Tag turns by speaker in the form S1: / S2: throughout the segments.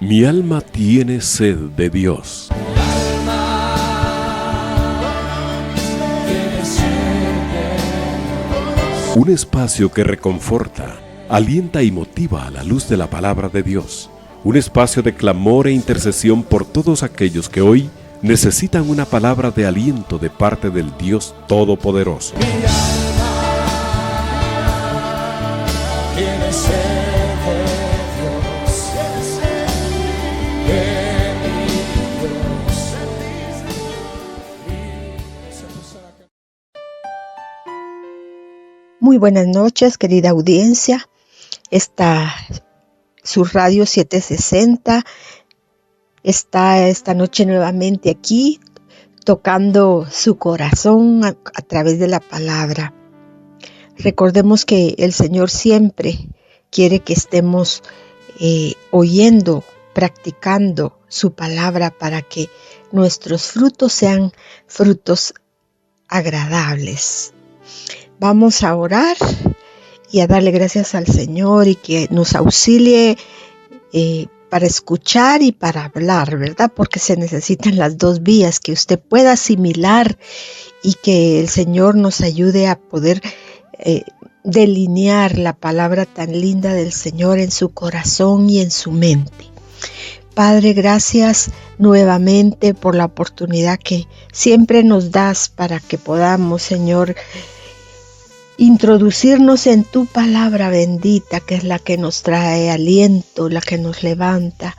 S1: Mi alma tiene sed de Dios. Un espacio que reconforta, alienta y motiva a la luz de la palabra de Dios. Un espacio de clamor e intercesión por todos aquellos que hoy necesitan una palabra de aliento de parte del Dios Todopoderoso.
S2: Muy buenas noches, querida audiencia. Su radio 760 está esta noche nuevamente aquí, tocando su corazón a través de la palabra. Recordemos que el Señor siempre quiere que estemos oyendo, practicando su palabra para que nuestros frutos sean frutos agradables. Vamos a orar y a darle gracias al Señor y que nos auxilie para escuchar y para hablar, ¿verdad? Porque se necesitan las dos vías, que usted pueda asimilar y que el Señor nos ayude a poder delinear la palabra tan linda del Señor en su corazón y en su mente. Padre, gracias nuevamente por la oportunidad que siempre nos das para que podamos, Señor, introducirnos en tu palabra bendita, que es la que nos trae aliento, la que nos levanta,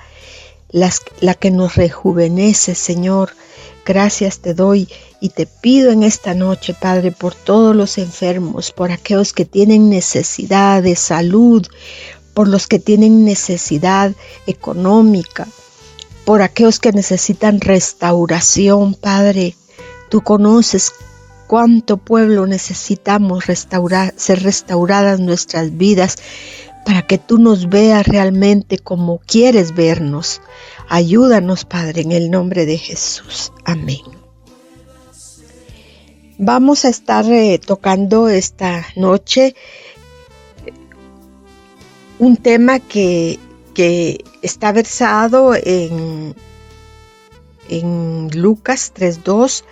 S2: la que nos rejuvenece, Señor. Gracias te doy y te pido en esta noche, Padre, por todos los enfermos, por aquellos que tienen necesidad de salud, por los que tienen necesidad económica, por aquellos que necesitan restauración, Padre. Tú conoces cuánto pueblo necesitamos ser restauradas nuestras vidas para que tú nos veas realmente como quieres vernos. Ayúdanos, Padre, en el nombre de Jesús. Amén. Vamos a estar tocando esta noche un tema que está versado en Lucas 3:2,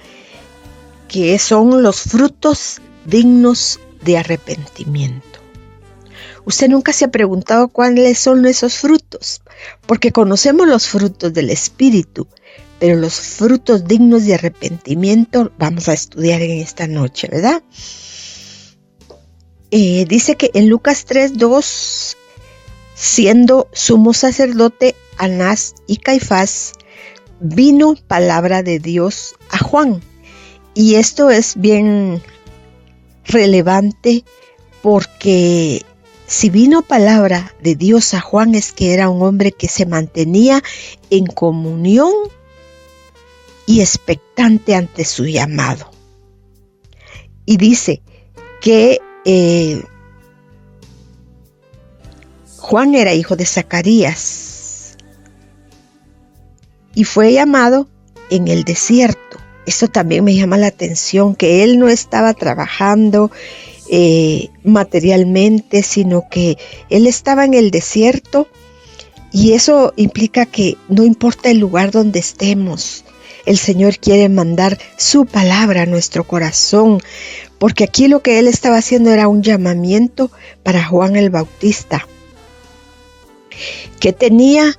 S2: que son los frutos dignos de arrepentimiento. Usted nunca se ha preguntado cuáles son esos frutos, porque conocemos los frutos del Espíritu, pero los frutos dignos de arrepentimiento vamos a estudiar en esta noche, ¿verdad? Dice que en Lucas 3:2, siendo sumo sacerdote Anás y Caifás, vino palabra de Dios a Juan. Y esto es bien relevante porque si vino palabra de Dios a Juan es que era un hombre que se mantenía en comunión y expectante ante su llamado. Y dice que Juan era hijo de Zacarías y fue llamado en el desierto. Esto también me llama la atención, que él no estaba trabajando materialmente, sino que él estaba en el desierto, y eso implica que no importa el lugar donde estemos, el Señor quiere mandar su palabra a nuestro corazón, porque aquí lo que él estaba haciendo era un llamamiento para Juan el Bautista, que tenía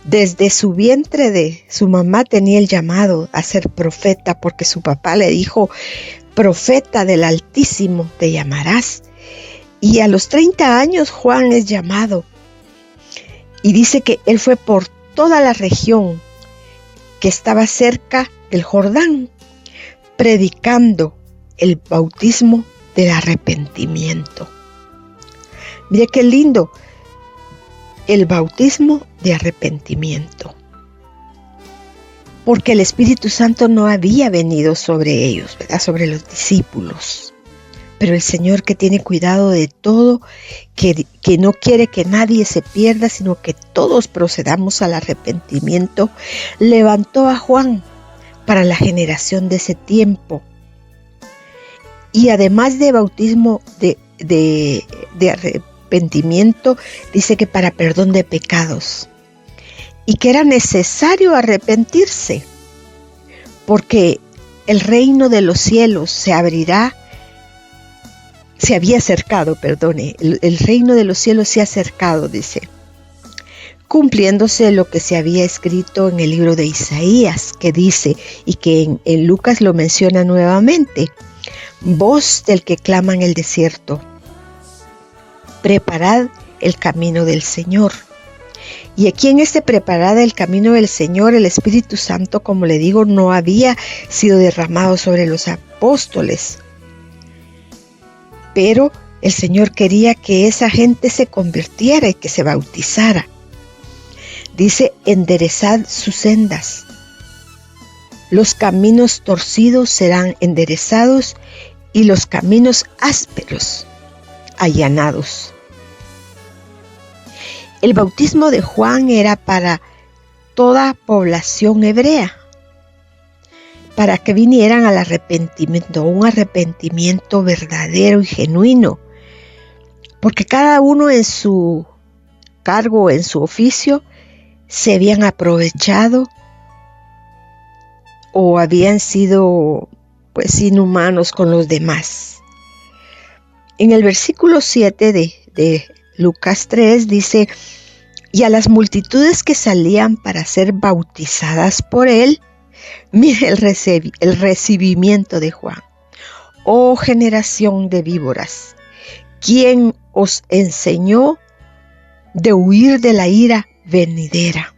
S2: desde su vientre de su mamá, tenía el llamado a ser profeta, porque su papá le dijo: profeta del Altísimo te llamarás. Y a los 30 años Juan es llamado, y dice que él fue por toda la región que estaba cerca del Jordán, predicando el bautismo del arrepentimiento. Mire qué lindo, el bautismo de arrepentimiento, porque el Espíritu Santo no había venido sobre ellos, ¿verdad? Sobre los discípulos. Pero el Señor, que tiene cuidado de todo, que no quiere que nadie se pierda, sino que todos procedamos al arrepentimiento, levantó a Juan para la generación de ese tiempo. Y además de bautismo de arrepentimiento, dice que para perdón de pecados. y que era necesario arrepentirse, porque el reino de los cielos se había acercado, el reino de los cielos se ha acercado, dice, cumpliéndose lo que se había escrito en el libro de Isaías, que dice, y que en Lucas lo menciona nuevamente: voz del que clama en el desierto, preparad el camino del Señor. Y aquí en este preparad el camino del Señor, el Espíritu Santo, como le digo, no había sido derramado sobre los apóstoles, pero el Señor quería que esa gente se convirtiera y que se bautizara. Dice: enderezad sus sendas. Los caminos torcidos serán enderezados y los caminos ásperos allanados. El bautismo de Juan era para toda población hebrea, para que vinieran al arrepentimiento, un arrepentimiento verdadero y genuino, porque cada uno en su cargo, en su oficio, se habían aprovechado o habían sido inhumanos con los demás. En el versículo 7 de Lucas 3 dice: y a las multitudes que salían para ser bautizadas por él, mire el recibimiento de Juan. Oh generación de víboras, ¿quién os enseñó de huir de la ira venidera?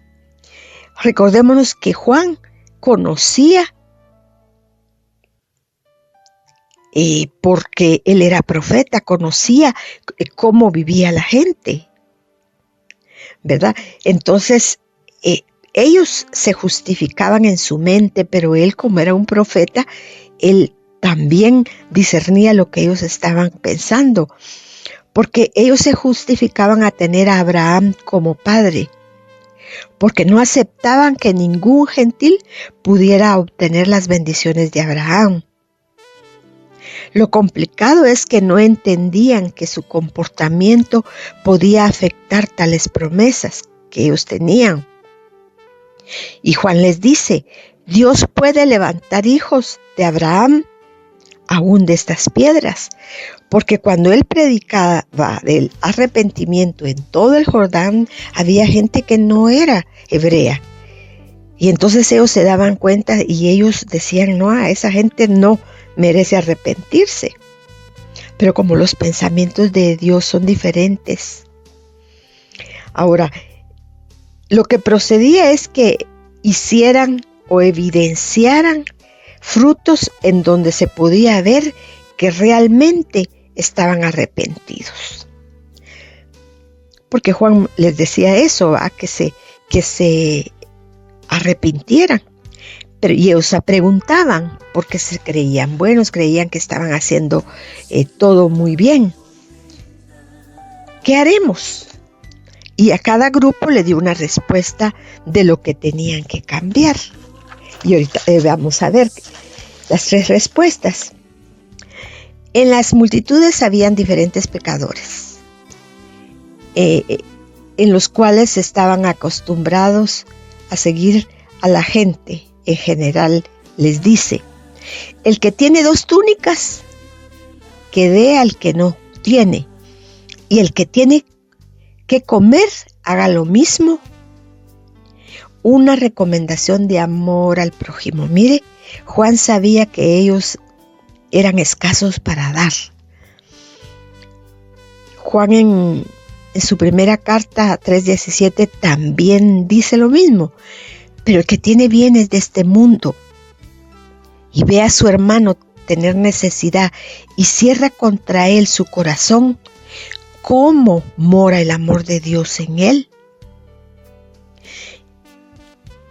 S2: Recordémonos que Juan conocía, porque él era profeta, conocía cómo vivía la gente, ¿verdad? Entonces, ellos se justificaban en su mente, pero él, como era un profeta, él también discernía lo que ellos estaban pensando, porque ellos se justificaban a tener a Abraham como padre, porque no aceptaban que ningún gentil pudiera obtener las bendiciones de Abraham. Lo complicado es que no entendían que su comportamiento podía afectar tales promesas que ellos tenían. Y Juan les dice: Dios puede levantar hijos de Abraham aún de estas piedras, porque cuando él predicaba del arrepentimiento en todo el Jordán, había gente que no era hebrea. Y entonces ellos se daban cuenta y ellos decían: no, a esa gente no merece arrepentirse. Pero como los pensamientos de Dios son diferentes. Ahora, lo que procedía es que hicieran o evidenciaran frutos en donde se podía ver que realmente estaban arrepentidos. Porque Juan les decía eso, que se arrepintieran. Pero ellos se preguntaban, porque se creían buenos, creían que estaban haciendo todo muy bien. ¿Qué haremos? Y a cada grupo le dio una respuesta de lo que tenían que cambiar. Y ahorita vamos a ver las 3 respuestas. En las multitudes habían diferentes pecadores, en los cuales estaban acostumbrados a seguir a la gente. En general les dice: el que tiene 2 túnicas, que dé al que no tiene, y el que tiene que comer, haga lo mismo. Una recomendación de amor al prójimo. Mire, Juan sabía que ellos eran escasos para dar. Juan en su primera carta 3:17 también dice lo mismo. Pero el que tiene bienes de este mundo y ve a su hermano tener necesidad y cierra contra él su corazón, ¿cómo mora el amor de Dios en él?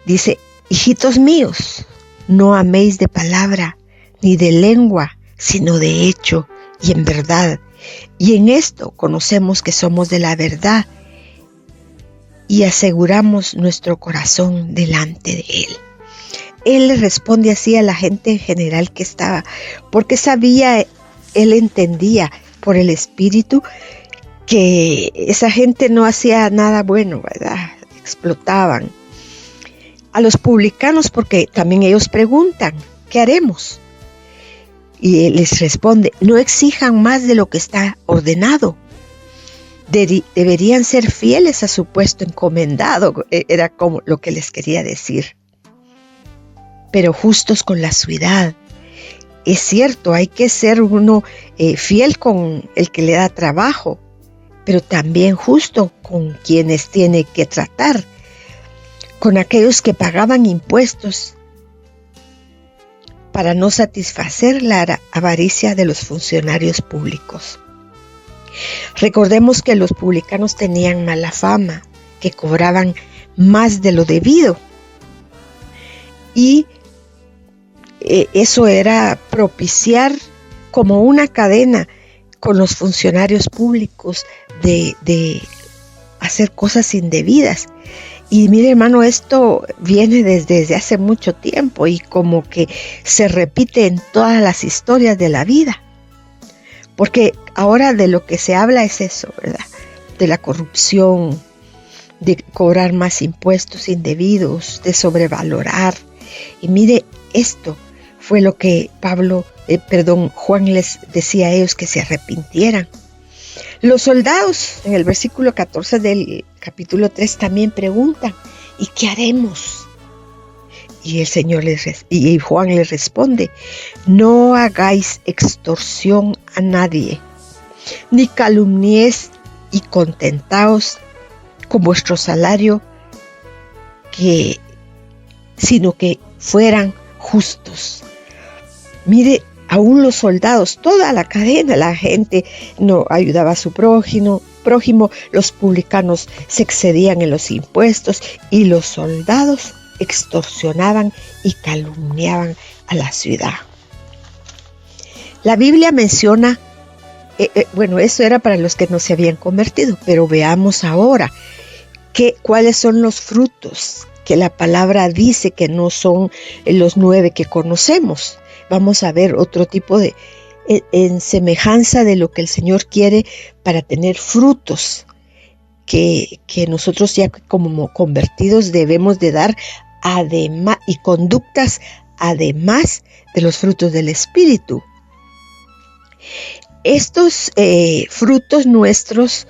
S2: Dice: hijitos míos, no améis de palabra ni de lengua, sino de hecho y en verdad. Y en esto conocemos que somos de la verdad y aseguramos nuestro corazón delante de él. Él le responde así a la gente en general que estaba, porque sabía, él entendía por el Espíritu que esa gente no hacía nada bueno, ¿verdad? Explotaban. a los publicanos, porque también ellos preguntan, ¿qué haremos? Y él les responde, no exijan más de lo que está ordenado. Deberían ser fieles a su puesto encomendado, era como lo que les quería decir. Pero justos con la ciudad. Es cierto, hay que ser uno fiel con el que le da trabajo, pero también justo con quienes tiene que tratar, con aquellos que pagaban impuestos para no satisfacer la avaricia de los funcionarios públicos. Recordemos que los publicanos tenían mala fama, que cobraban más de lo debido. Y eso era propiciar como una cadena con los funcionarios públicos de hacer cosas indebidas. Y mire, hermano, esto viene desde hace mucho tiempo y como que se repite en todas las historias de la vida. Porque ahora de lo que se habla es eso, ¿verdad? De la corrupción, de cobrar más impuestos indebidos, de sobrevalorar. Y mire, esto fue lo que Juan les decía a ellos, que se arrepintieran. Los soldados, en el versículo 14 del capítulo 3, también preguntan, ¿y qué haremos? Y Juan les responde, no hagáis extorsión a nadie, ni calumniéis, y contentaos con vuestro salario, sino que fueran justos. Mire, aún los soldados, toda la cadena, la gente no ayudaba a su prójimo, los publicanos se excedían en los impuestos y los soldados extorsionaban y calumniaban a la ciudad. La Biblia menciona, eso era para los que no se habían convertido, pero veamos ahora cuáles son los frutos que la palabra dice que no son los 9 que conocemos. Vamos a ver otro tipo en semejanza de lo que el Señor quiere para tener frutos que nosotros ya como convertidos debemos de dar, además, y conductas además de los frutos del Espíritu. Estos frutos nuestros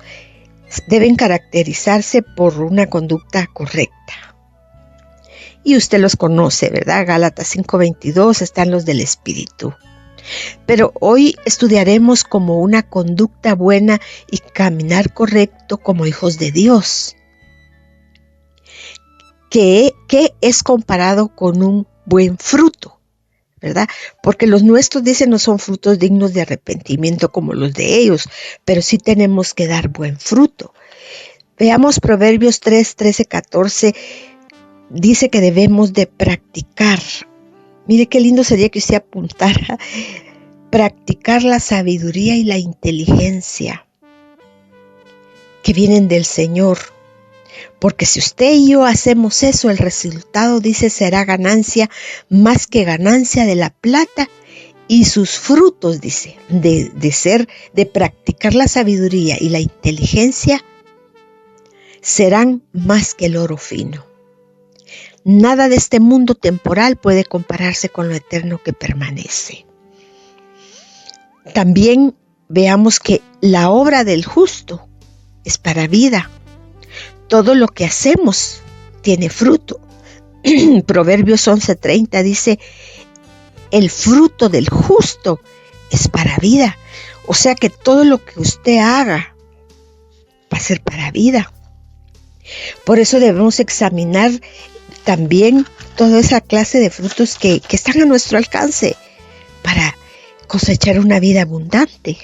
S2: deben caracterizarse por una conducta correcta. Y usted los conoce, ¿verdad? Gálatas 5:22 están los del Espíritu. Pero hoy estudiaremos como una conducta buena y caminar correcto como hijos de Dios, que es comparado con un buen fruto, ¿verdad? Porque los nuestros, dicen, no son frutos dignos de arrepentimiento como los de ellos, pero sí tenemos que dar buen fruto. Veamos Proverbios 3:13-14. Dice que debemos de practicar. Mire qué lindo sería que usted apuntara. Practicar la sabiduría y la inteligencia que vienen del Señor. Porque si usted y yo hacemos eso, el resultado, dice, será ganancia más que ganancia de la plata, y sus frutos, dice, de practicar la sabiduría y la inteligencia serán más que el oro fino. Nada de este mundo temporal puede compararse con lo eterno que permanece. También veamos que la obra del justo es para vida. Todo lo que hacemos tiene fruto. Proverbios 11:30 dice, el fruto del justo es para vida. O sea que todo lo que usted haga va a ser para vida. Por eso debemos examinar también toda esa clase de frutos que están a nuestro alcance para cosechar una vida abundante.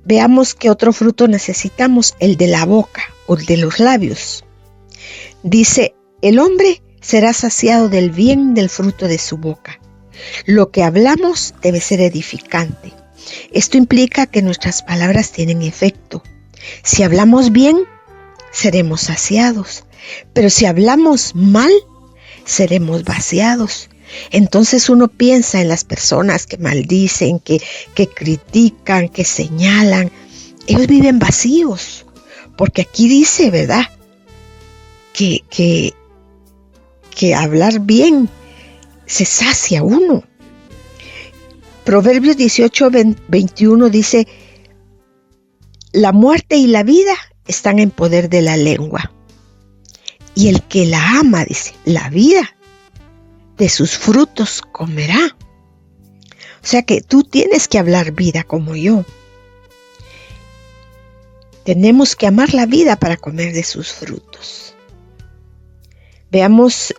S2: Veamos qué otro fruto necesitamos, el de la boca o el de los labios. Dice, el hombre será saciado del bien del fruto de su boca. Lo que hablamos debe ser edificante. Esto implica que nuestras palabras tienen efecto. Si hablamos bien, seremos saciados. Pero si hablamos mal, seremos vaciados. Entonces uno piensa en las personas que maldicen, que critican, que señalan. Ellos viven vacíos. Porque aquí dice, ¿verdad?, que que hablar bien se sacia uno. Proverbios 18:21 dice: la muerte y la vida están en poder de la lengua. Y el que la ama, dice, la vida de sus frutos comerá. O sea que tú tienes que hablar vida como yo. Tenemos que amar la vida para comer de sus frutos. Veamos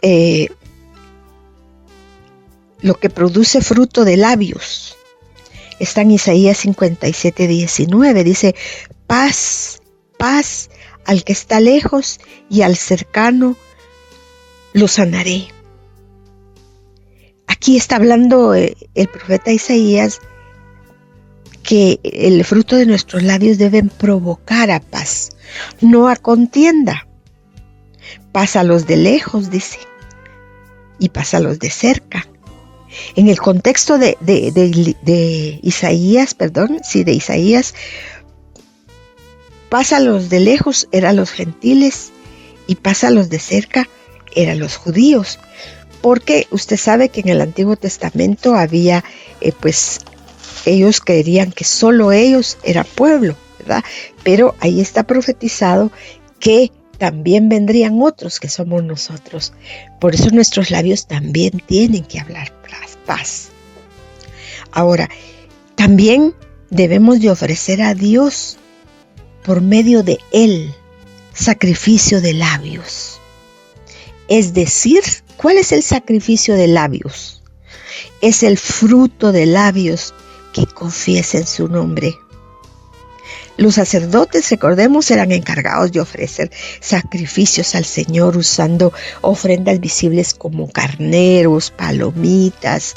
S2: lo que produce fruto de labios. Está en Isaías 57:19. Dice: paz, paz al que está lejos y al cercano lo sanaré. Aquí está hablando el profeta Isaías que el fruto de nuestros labios deben provocar a paz, no a contienda. Paz a los de lejos, dice, y paz a los de cerca. En el contexto de Isaías, paz a los de lejos eran los gentiles y paz a los de cerca eran los judíos. Porque usted sabe que en el Antiguo Testamento había, ellos creerían que solo ellos eran pueblo, ¿verdad? Pero ahí está profetizado que también vendrían otros que somos nosotros. Por eso nuestros labios también tienen que hablar paz. Ahora, también debemos de ofrecer a Dios por medio de Él sacrificio de labios. Es decir, ¿cuál es el sacrificio de labios? Es el fruto de labios que confiesen su nombre. Los sacerdotes, recordemos, eran encargados de ofrecer sacrificios al Señor usando ofrendas visibles como carneros, palomitas.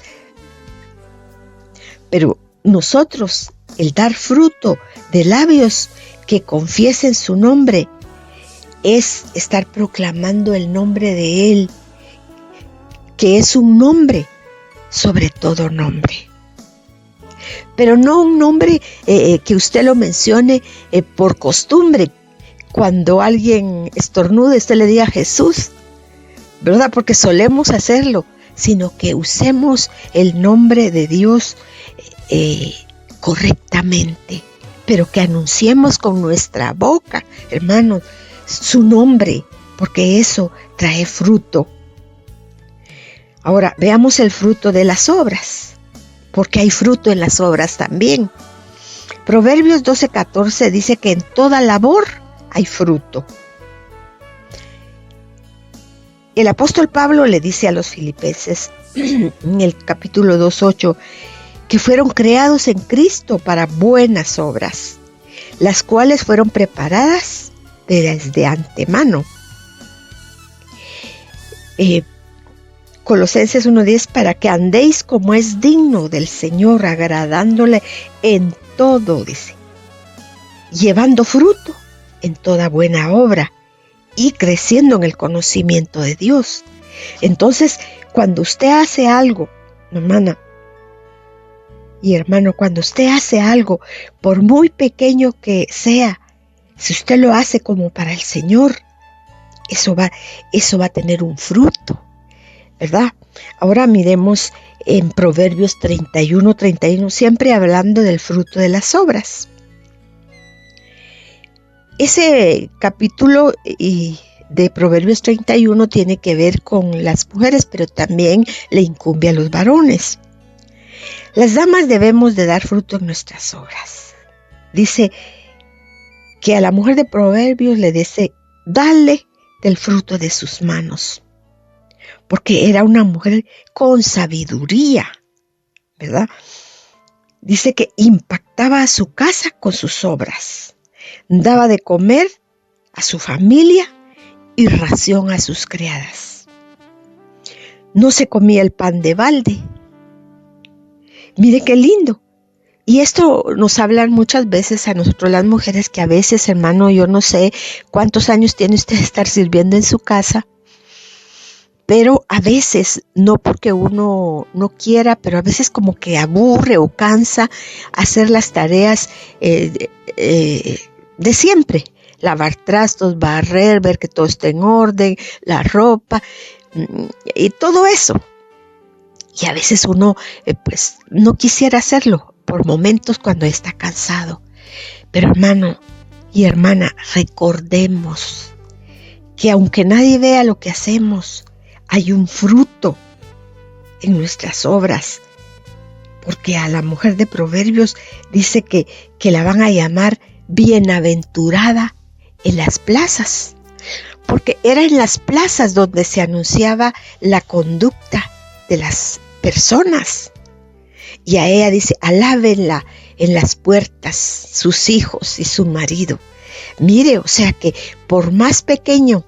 S2: Pero nosotros, el dar fruto de labios que confiesen su nombre, es estar proclamando el nombre de Él, que es un nombre sobre todo nombre. Pero no un nombre que usted lo mencione por costumbre. Cuando alguien estornude, usted le diga Jesús, ¿verdad? Porque solemos hacerlo, sino que usemos el nombre de Dios correctamente, pero que anunciemos con nuestra boca, hermanos, su nombre, porque eso trae fruto. Ahora, veamos el fruto de las obras, porque hay fruto en las obras también. Proverbios 12:14 dice que en toda labor hay fruto. El apóstol Pablo le dice a los filipenses en el capítulo 2:8 que fueron creados en Cristo para buenas obras, las cuales fueron preparadas desde antemano. Colosenses 1:10, para que andéis como es digno del Señor, agradándole en todo, dice, llevando fruto en toda buena obra y creciendo en el conocimiento de Dios. Entonces, cuando usted hace algo, hermana y hermano, cuando usted hace algo, por muy pequeño que sea, si usted lo hace como para el Señor, eso va a tener un fruto, ¿verdad? Ahora miremos en Proverbios 31:31, siempre hablando del fruto de las obras. Ese capítulo de Proverbios 31 tiene que ver con las mujeres, pero también le incumbe a los varones. Las damas debemos de dar fruto en nuestras obras. Dice que a la mujer de Proverbios le dice, dale del fruto de sus manos, porque era una mujer con sabiduría, ¿verdad? Dice que impactaba a su casa con sus obras, daba de comer a su familia y ración a sus criadas. No se comía el pan de balde. Mire qué lindo. Y esto nos hablan muchas veces a nosotros las mujeres, que a veces, hermano, yo no sé cuántos años tiene usted de estar sirviendo en su casa, pero a veces, no porque uno no quiera, pero a veces como que aburre o cansa hacer las tareas de siempre. Lavar trastos, barrer, ver que todo esté en orden, la ropa. y todo eso. Y a veces uno pues no quisiera hacerlo por momentos cuando está cansado. Pero hermano y hermana, recordemos que aunque nadie vea lo que hacemos, hay un fruto en nuestras obras. Porque a la mujer de Proverbios dice que la van a llamar bienaventurada en las plazas. Porque era en las plazas donde se anunciaba la conducta de las personas. Y a ella dice, alábenla en las puertas sus hijos y su marido. Mire, o sea que por más pequeño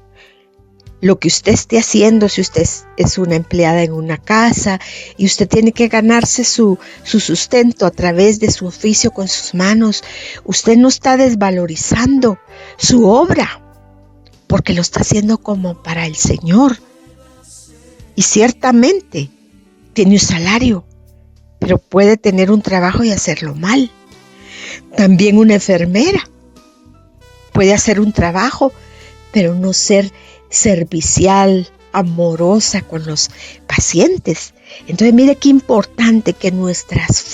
S2: lo que usted esté haciendo, si usted es una empleada en una casa y usted tiene que ganarse su sustento a través de su oficio con sus manos, usted no está desvalorizando su obra, porque lo está haciendo como para el Señor. Y ciertamente tiene un salario, pero puede tener un trabajo y hacerlo mal. También una enfermera puede hacer un trabajo, pero no ser servicial, amorosa con los pacientes. Entonces mire qué importante que nuestras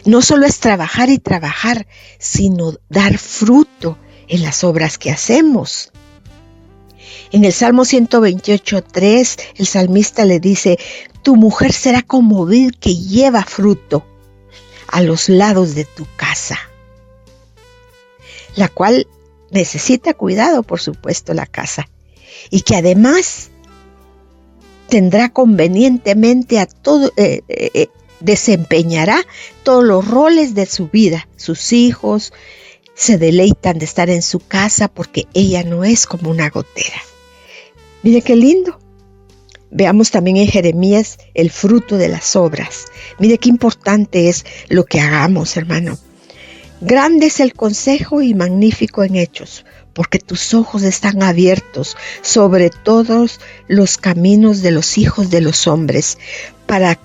S2: no solo es trabajar y trabajar, sino dar fruto en las obras que hacemos. En el Salmo 128:3, el salmista le dice, tu mujer será como vid que lleva fruto a los lados de tu casa, la cual necesita cuidado, por supuesto, la casa, y que además tendrá convenientemente a todo, desempeñará todos los roles de su vida. Sus hijos se deleitan de estar en su casa porque ella no es como una gotera. Mire qué lindo. Veamos también en Jeremías el fruto de las obras. Mire qué importante es lo que hagamos, hermano. Grande es el consejo y magnífico en hechos, porque tus ojos están abiertos sobre todos los caminos de los hijos de los hombres, para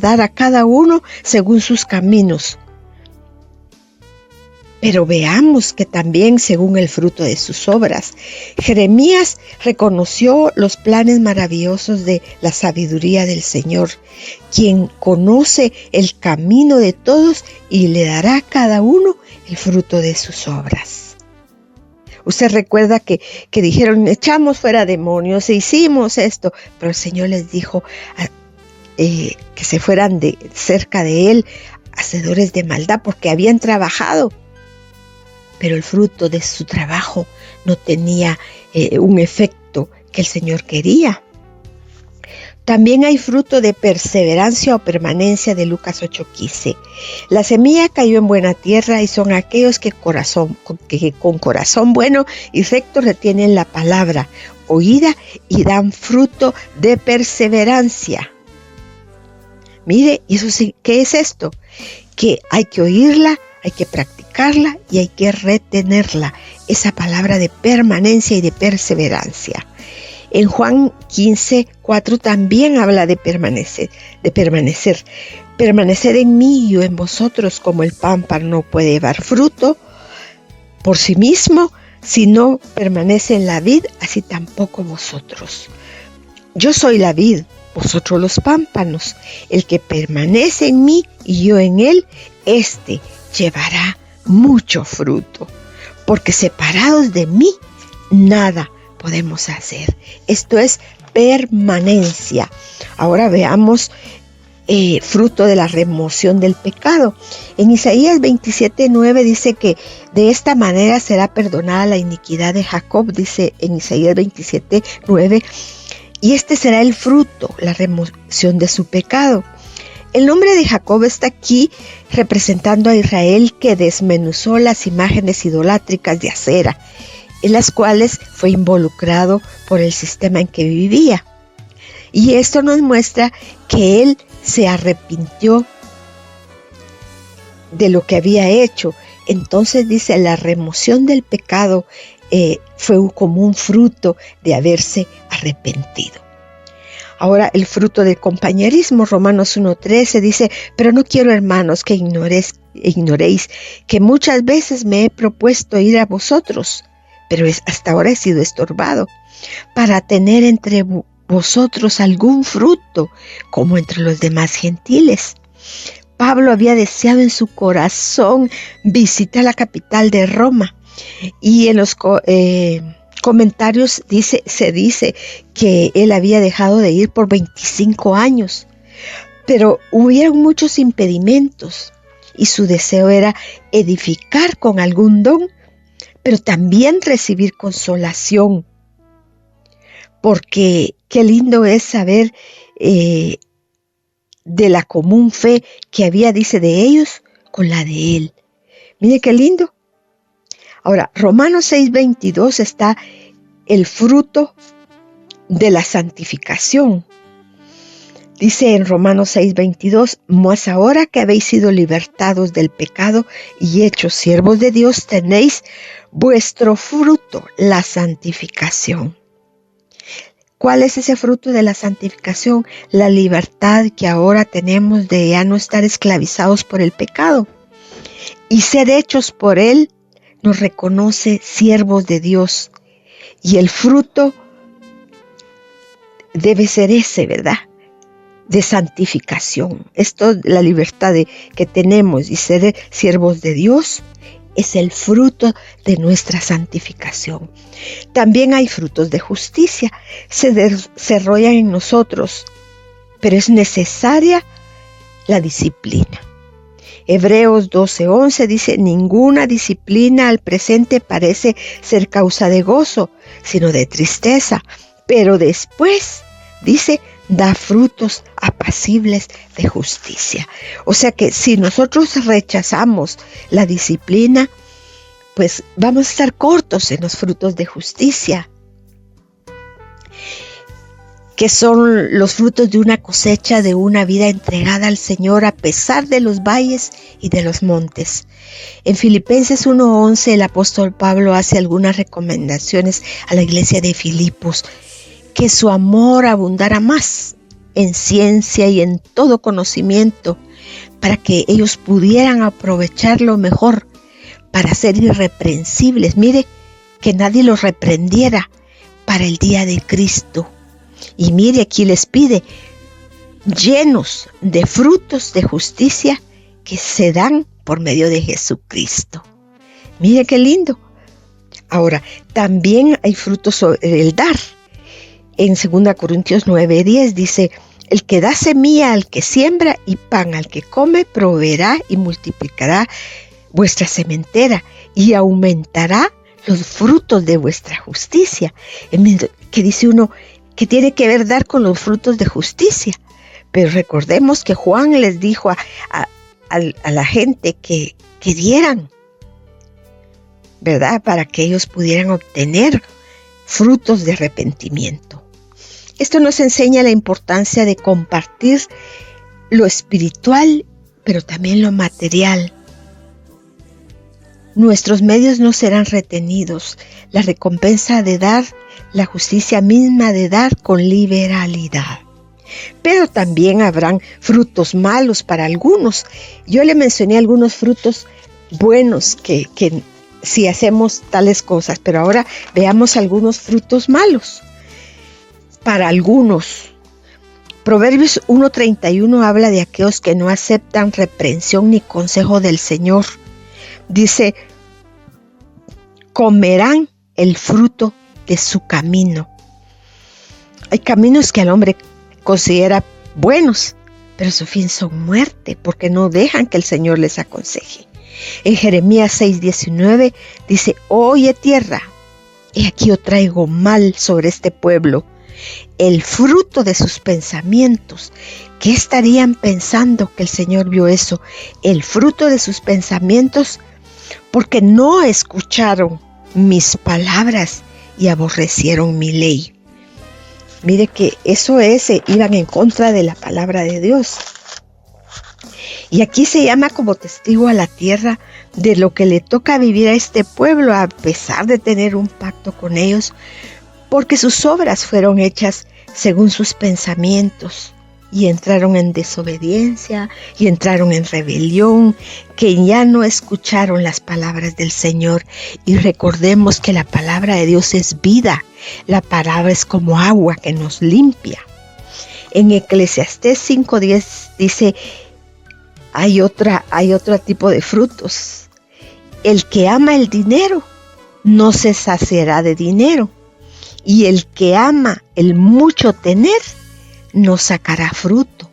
S2: dar a cada uno según sus caminos. Pero veamos que también según el fruto de sus obras. Jeremías reconoció los planes maravillosos de la sabiduría del Señor, quien conoce el camino de todos y le dará a cada uno el fruto de sus obras. Usted recuerda que dijeron, echamos fuera demonios e hicimos esto, pero el Señor les dijo que se fueran de cerca de Él, hacedores de maldad, porque habían trabajado. Pero el fruto de su trabajo no tenía un efecto que el Señor quería. También hay fruto de perseverancia o permanencia de Lucas 8:15. La semilla cayó en buena tierra y son aquellos que con corazón bueno y recto retienen la palabra oída y dan fruto de perseverancia. Mire, ¿qué es esto? Que hay que oírla, hay que practicarla y hay que retenerla. Esa palabra de permanencia y de perseverancia. En Juan 15:4 también habla de permanecer. Permanecer en mí y yo en vosotros, como el pámpano no puede llevar fruto por sí mismo, si no permanece en la vid, así tampoco vosotros. Yo soy la vid, vosotros los pámpanos. El que permanece en mí y yo en él, este llevará mucho fruto, porque separados de mí, nada podemos hacer. Esto es permanencia. Ahora veamos fruto de la remoción del pecado. En Isaías 27:9 dice que de esta manera será perdonada la iniquidad de Jacob, dice en Isaías 27:9, y este será el fruto, la remoción de su pecado. El nombre de Jacob está aquí representando a Israel, que desmenuzó las imágenes idolátricas de acera, en las cuales fue involucrado por el sistema en que vivía. Y esto nos muestra que él se arrepintió de lo que había hecho. Entonces dice, la remoción del pecado fue como un fruto de haberse arrepentido. Ahora el fruto del compañerismo, Romanos 1:13 dice, pero no quiero, hermanos, que ignoréis que muchas veces me he propuesto ir a vosotros, pero hasta ahora he sido estorbado, para tener entre vosotros algún fruto, como entre los demás gentiles. Pablo había deseado en su corazón visitar la capital de Roma, y en los comentarios se dice que él había dejado de ir por 25 años, pero hubieron muchos impedimentos y su deseo era edificar con algún don, pero también recibir consolación, porque qué lindo es saber de la común fe que había, dice, de ellos con la de él. Mire qué lindo. Ahora, Romanos 6:22 está el fruto de la santificación. Dice en Romanos 6:22, mas ahora que habéis sido libertados del pecado y hechos siervos de Dios, tenéis vuestro fruto, la santificación. ¿Cuál es ese fruto de la santificación? La libertad que ahora tenemos de ya no estar esclavizados por el pecado. Y ser hechos por Él nos reconoce siervos de Dios. Y el fruto debe ser ese, ¿verdad? De santificación. Esto, la libertad que tenemos y ser siervos de Dios, es el fruto de nuestra santificación. También hay frutos de justicia, se desarrollan en nosotros, pero es necesaria la disciplina. Hebreos 12:11 dice, ninguna disciplina al presente parece ser causa de gozo, sino de tristeza, pero después, dice, da frutos apacibles de justicia. O sea que si nosotros rechazamos la disciplina, pues vamos a estar cortos en los frutos de justicia, que son los frutos de una cosecha de una vida entregada al Señor a pesar de los valles y de los montes. En Filipenses 1:11 el apóstol Pablo hace algunas recomendaciones a la iglesia de Filipos, que su amor abundara más en ciencia y en todo conocimiento, para que ellos pudieran aprovecharlo mejor, para ser irreprensibles. Mire, que nadie los reprendiera para el día de Cristo. Y mire, aquí les pide, llenos de frutos de justicia que se dan por medio de Jesucristo. Mire qué lindo. Ahora, también hay frutos sobre el dar. En 2 Corintios 9:10 dice, el que da semilla al que siembra y pan al que come, proveerá y multiplicará vuestra sementera y aumentará los frutos de vuestra justicia. Que dice uno que tiene que ver dar con los frutos de justicia. Pero recordemos que Juan les dijo a la gente que dieran, ¿verdad? Para que ellos pudieran obtener frutos de arrepentimiento. Esto nos enseña la importancia de compartir lo espiritual, pero también lo material. Nuestros medios no serán retenidos. La recompensa de dar, la justicia misma de dar con liberalidad. Pero también habrán frutos malos para algunos. Yo le mencioné algunos frutos buenos que si hacemos tales cosas, pero ahora veamos algunos frutos malos para algunos. Proverbios 1:31 habla de aquellos que no aceptan reprensión ni consejo del Señor. Dice, comerán el fruto de su camino. Hay caminos que el hombre considera buenos, pero su fin son muerte, porque no dejan que el Señor les aconseje. En Jeremías 6:19 dice, oye tierra, he aquí yo traigo mal sobre este pueblo, el fruto de sus pensamientos. ¿Qué estarían pensando que el Señor vio eso? El fruto de sus pensamientos, porque no escucharon mis palabras y aborrecieron mi ley. Mire que eso es, iban en contra de la palabra de Dios. Y aquí se llama como testigo a la tierra de lo que le toca vivir a este pueblo, a pesar de tener un pacto con ellos, porque sus obras fueron hechas según sus pensamientos, y entraron en desobediencia, y entraron en rebelión, que ya no escucharon las palabras del Señor. Y recordemos que la palabra de Dios es vida, La palabra es como agua que nos limpia. En Eclesiastés 5:10 dice, hay otro tipo de frutos. El que ama el dinero no se saciará de dinero, y el que ama el mucho tener no sacará fruto.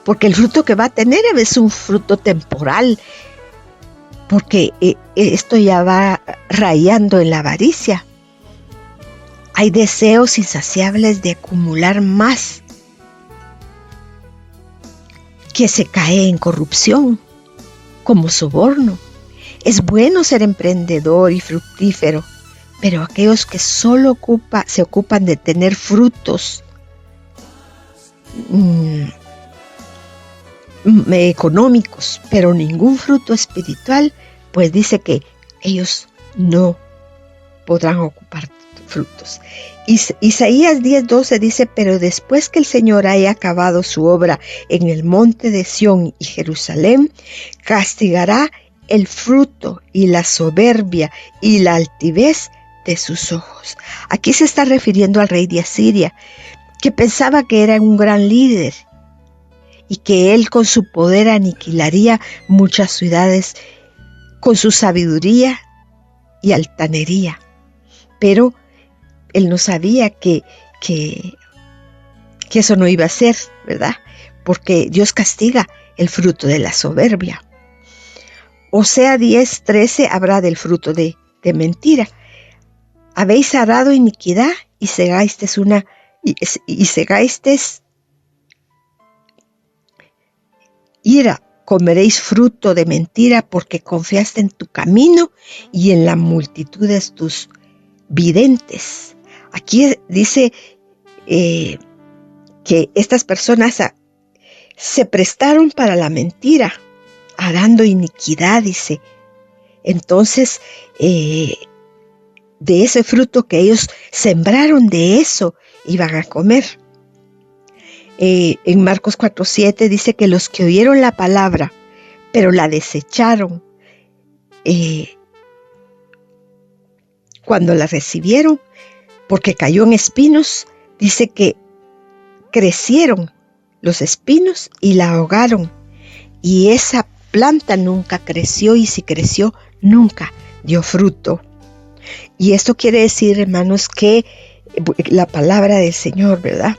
S2: Porque el fruto que va a tener es un fruto temporal, porque esto ya va rayando en la avaricia. Hay deseos insaciables de acumular más, que se cae en corrupción, como soborno. Es bueno ser emprendedor y fructífero, pero aquellos que solo se ocupan de tener frutos económicos, pero ningún fruto espiritual, pues dice que ellos no podrán ocupar frutos. Isaías 10:12 dice, pero después que el Señor haya acabado su obra en el monte de Sión y Jerusalén, castigará el fruto y la soberbia y la altivez de sus ojos. Aquí se está refiriendo al rey de Asiria, que pensaba que era un gran líder y que él con su poder aniquilaría muchas ciudades con su sabiduría y altanería. Pero él no sabía que eso no iba a ser, ¿verdad? Porque Dios castiga el fruto de la soberbia. Osea 10:13 habla del fruto de mentira. Habéis arado iniquidad y cegasteis ira. Comeréis fruto de mentira porque confiaste en tu camino y en la multitud de tus videntes. Aquí dice que estas personas se prestaron para la mentira, arando iniquidad, dice. Entonces, de ese fruto que ellos sembraron, de eso iban a comer. En Marcos 4:7 dice que los que oyeron la palabra, pero la desecharon, cuando la recibieron, porque cayó en espinos, dice que crecieron los espinos y la ahogaron. Y esa planta nunca creció, y si creció, nunca dio fruto. Y esto quiere decir, hermanos, que la palabra del Señor, ¿verdad?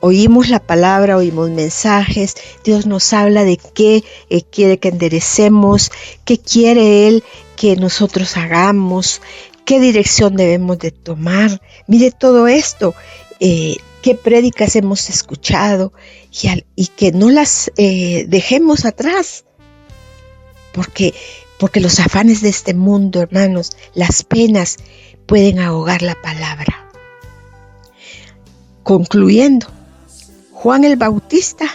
S2: Oímos la palabra, oímos mensajes, Dios nos habla de qué quiere que enderecemos, qué quiere Él que nosotros hagamos, qué dirección debemos de tomar. Mire todo esto, qué prédicas hemos escuchado y que no las dejemos atrás, porque los afanes de este mundo, hermanos, las penas pueden ahogar la palabra. Concluyendo, Juan el Bautista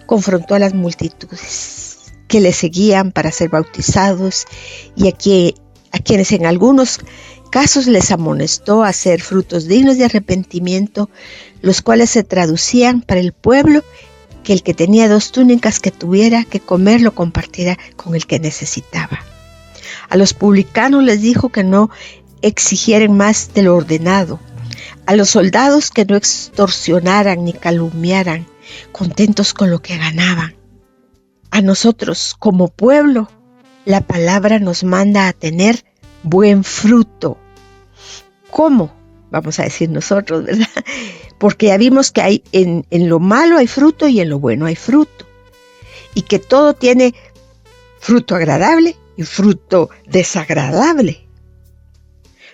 S2: confrontó a las multitudes que le seguían para ser bautizados y a quienes en algunos casos les amonestó a hacer frutos dignos de arrepentimiento, los cuales se traducían para el pueblo que el que tenía 2 túnicas que tuviera que comer lo compartiera con el que necesitaba. A los publicanos les dijo que no exigieran más de lo ordenado. A los soldados que no extorsionaran ni calumniaran, contentos con lo que ganaban. A nosotros, como pueblo, la palabra nos manda a tener buen fruto. ¿Cómo? Vamos a decir nosotros, ¿verdad? Porque ya vimos que hay en lo malo hay fruto y en lo bueno hay fruto. Y que todo tiene fruto agradable y fruto desagradable.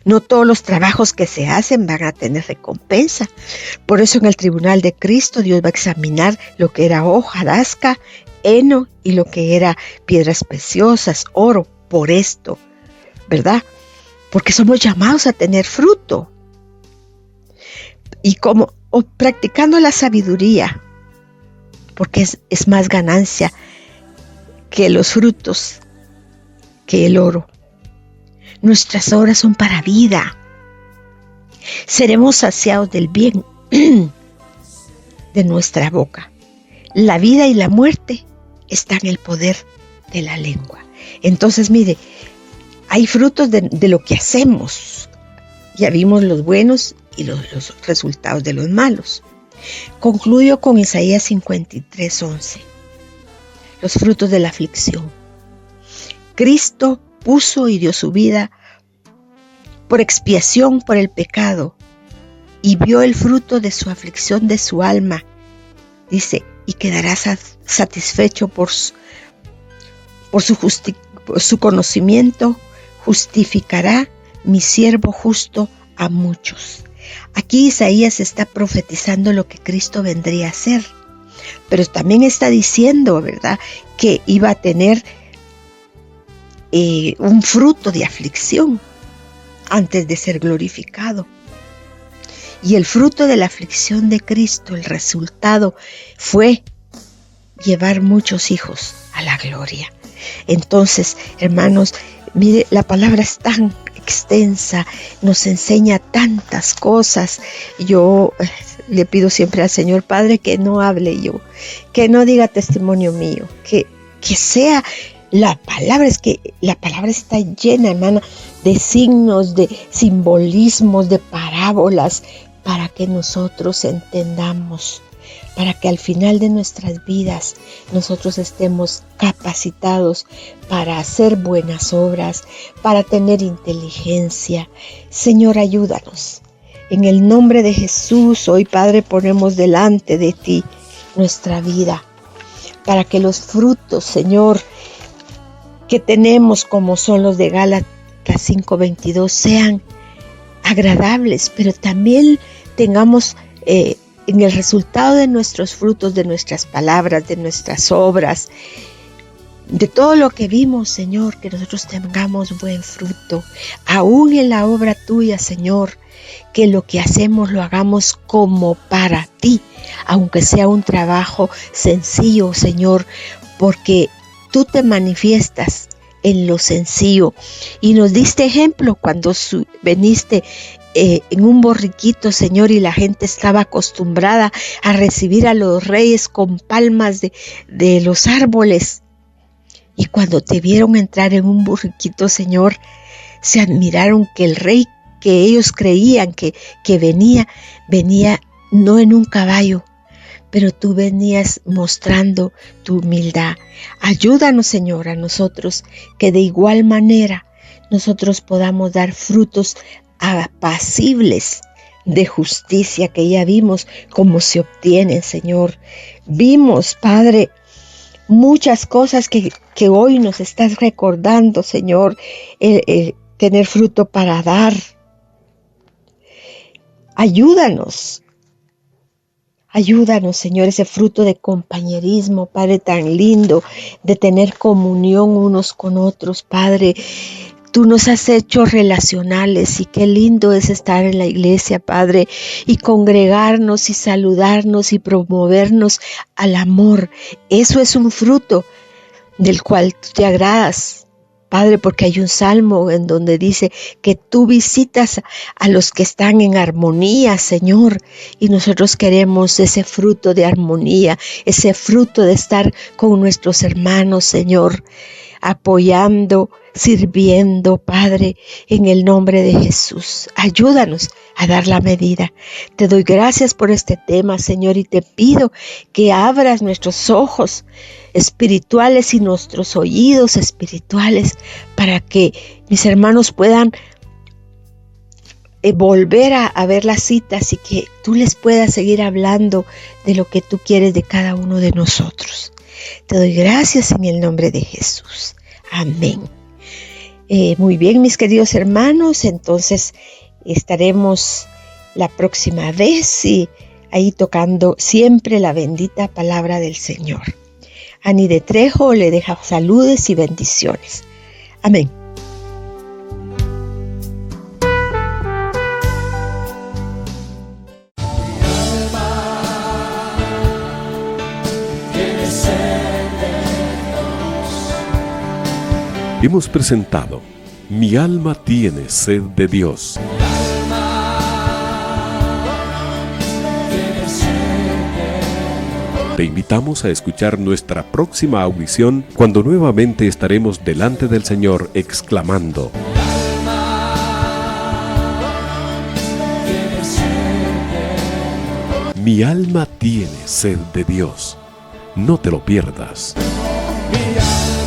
S2: No todos los trabajos que se hacen van a tener recompensa. Por eso en el tribunal de Cristo Dios va a examinar lo que era hojarasca, heno y lo que era piedras preciosas, oro, por esto, ¿verdad? Porque somos llamados a tener fruto. Y practicando la sabiduría, porque es más ganancia que los frutos, que el oro. Nuestras obras son para vida. Seremos saciados del bien de nuestra boca. La vida y la muerte están en el poder de la lengua. Entonces, mire, hay frutos de lo que hacemos. Ya vimos los buenos y los resultados de los malos. Concluyo con Isaías 53:11. Los frutos de la aflicción. Cristo puso y dio su vida por expiación por el pecado y vio el fruto de su aflicción de su alma. Dice, y quedará satisfecho por su conocimiento, justificará mi siervo justo a muchos. Aquí Isaías está profetizando lo que Cristo vendría a hacer, pero también está diciendo, ¿verdad?, que iba a tener un fruto de aflicción antes de ser glorificado. Y el fruto de la aflicción de Cristo, el resultado fue llevar muchos hijos a la gloria. Entonces, hermanos, mire, la palabra es tan extensa, nos enseña tantas cosas. Yo le pido siempre al Señor Padre que no hable yo, que no diga testimonio mío, que sea la palabra. Es que la palabra está llena, hermana, de signos, de simbolismos, de parábolas, para que nosotros entendamos, para que al final de nuestras vidas nosotros estemos capacitados para hacer buenas obras, para tener inteligencia. Señor, ayúdanos. En el nombre de Jesús, hoy, Padre, ponemos delante de ti nuestra vida, para que los frutos, Señor, que tenemos, como son los de Gálatas 5:22, sean agradables, pero también tengamos en el resultado de nuestros frutos, de nuestras palabras, de nuestras obras, de todo lo que vimos, Señor, que nosotros tengamos buen fruto, aún en la obra tuya, Señor, que lo que hacemos lo hagamos como para ti, aunque sea un trabajo sencillo, Señor, porque tú te manifiestas en lo sencillo y nos diste ejemplo cuando veniste en un borriquito, Señor, y la gente estaba acostumbrada a recibir a los reyes con palmas de los árboles. Y cuando te vieron entrar en un borriquito, Señor, se admiraron que el rey que ellos creían que venía no en un caballo, pero tú venías mostrando tu humildad. Ayúdanos, Señor, a nosotros, que de igual manera nosotros podamos dar frutos apacibles de justicia, que ya vimos cómo se obtienen, Señor. Vimos, Padre, muchas cosas que hoy nos estás recordando, Señor, tener fruto para dar. Ayúdanos, Señor, ese fruto de compañerismo, Padre, tan lindo, de tener comunión unos con otros, Padre. Tú nos has hecho relacionales y qué lindo es estar en la iglesia, Padre, y congregarnos y saludarnos y promovernos al amor. Eso es un fruto del cual tú te agradas, Padre, porque hay un salmo en donde dice que tú visitas a los que están en armonía, Señor, y nosotros queremos ese fruto de armonía, ese fruto de estar con nuestros hermanos, Señor, apoyando, sirviendo, Padre, en el nombre de Jesús. Ayúdanos a dar la medida. Te doy gracias por este tema, Señor, y te pido que abras nuestros ojos espirituales y nuestros oídos espirituales para que mis hermanos puedan volver a ver las citas y que tú les puedas seguir hablando de lo que tú quieres de cada uno de nosotros. Te doy gracias en el nombre de Jesús. Amén. Muy bien, mis queridos hermanos, entonces estaremos la próxima vez y ahí tocando siempre la bendita palabra del Señor. Ani de Trejo le deja saludos y bendiciones. Amén.
S1: Hemos presentado Mi alma tiene sed de Dios. Te invitamos a escuchar nuestra próxima audición cuando nuevamente estaremos delante del Señor exclamando: Mi alma tiene sed de Dios. No te lo pierdas.
S3: Mi alma